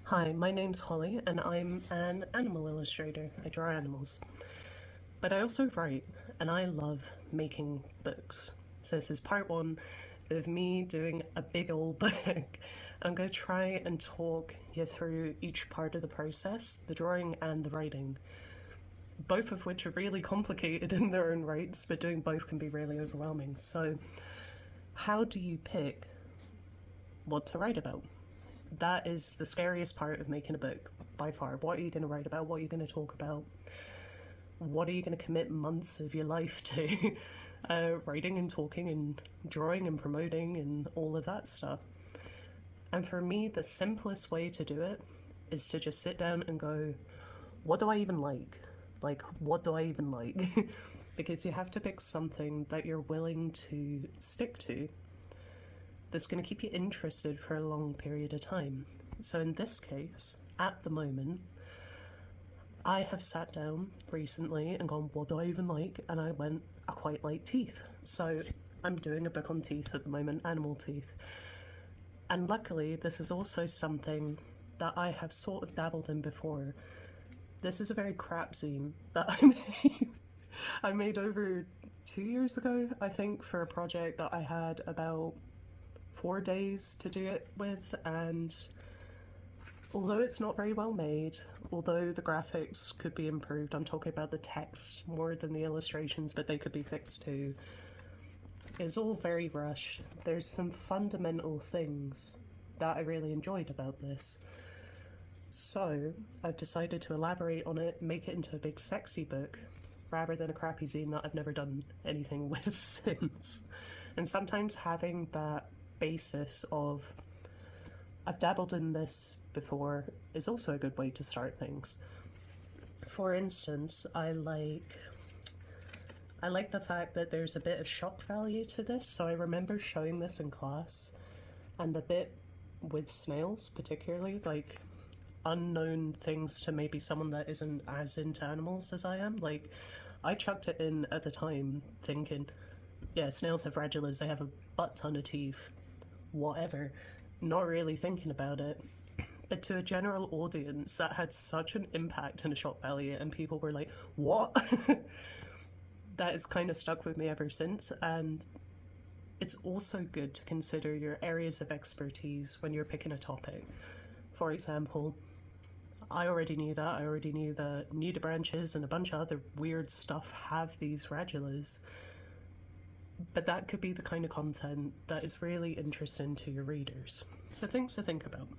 Hi, my name's Holly and I'm an animal illustrator. I draw animals. But I also write and I love making books. So this is part one of me doing a big old book. I'm going to try and talk you through each part of the process, the drawing and the writing, both of which are really complicated in their own rights, but doing both can be really overwhelming. So how do you pick what to write about? That is the scariest part of making a book by far. What are you going to write about? What are you going to talk about? What are you going to commit months of your life to? Writing and talking and drawing and promoting and all of that stuff. And for me, the simplest way to do it is to just sit down and go, what do I even like? Like, what do I even like? Because you have to pick something that you're willing to stick to that's going to keep you interested for a long period of time. So in this case, at the moment, I have sat down recently and gone, what do I even like? And I went, I quite like teeth. So I'm doing a book on teeth at the moment, animal teeth. And luckily, this is also something that I have sort of dabbled in before. This is a very crap zine that I made. I made over 2 years ago, I think, for a project that I had about 4 days to do it with, and although it's not very well made, although the graphics could be improved, I'm talking about the text more than the illustrations, but they could be fixed too. It's all very rushed. There's some fundamental things that I really enjoyed about this. So I've decided to elaborate on it, make it into a big sexy book, rather than a crappy zine that I've never done anything with since. And sometimes having that basis of I've dabbled in this before is also a good way to start things. For instance, I like the fact that there's a bit of shock value to this. So I remember showing this in class, and the bit with snails particularly, like unknown things to maybe someone that isn't as into animals as I am, like I chucked it in at the time thinking, yeah, snails have radulas, they have a butt ton of teeth, whatever, not really thinking about it. But to a general audience, that had such an impact and a shock value, and people were like, what? That has kind of stuck with me ever since. And it's also good to consider your areas of expertise when you're picking a topic. For example, I already knew that. I already knew that nudibranchs and a bunch of other weird stuff have these radulas. But that could be the kind of content that is really interesting to your readers. So things to think about.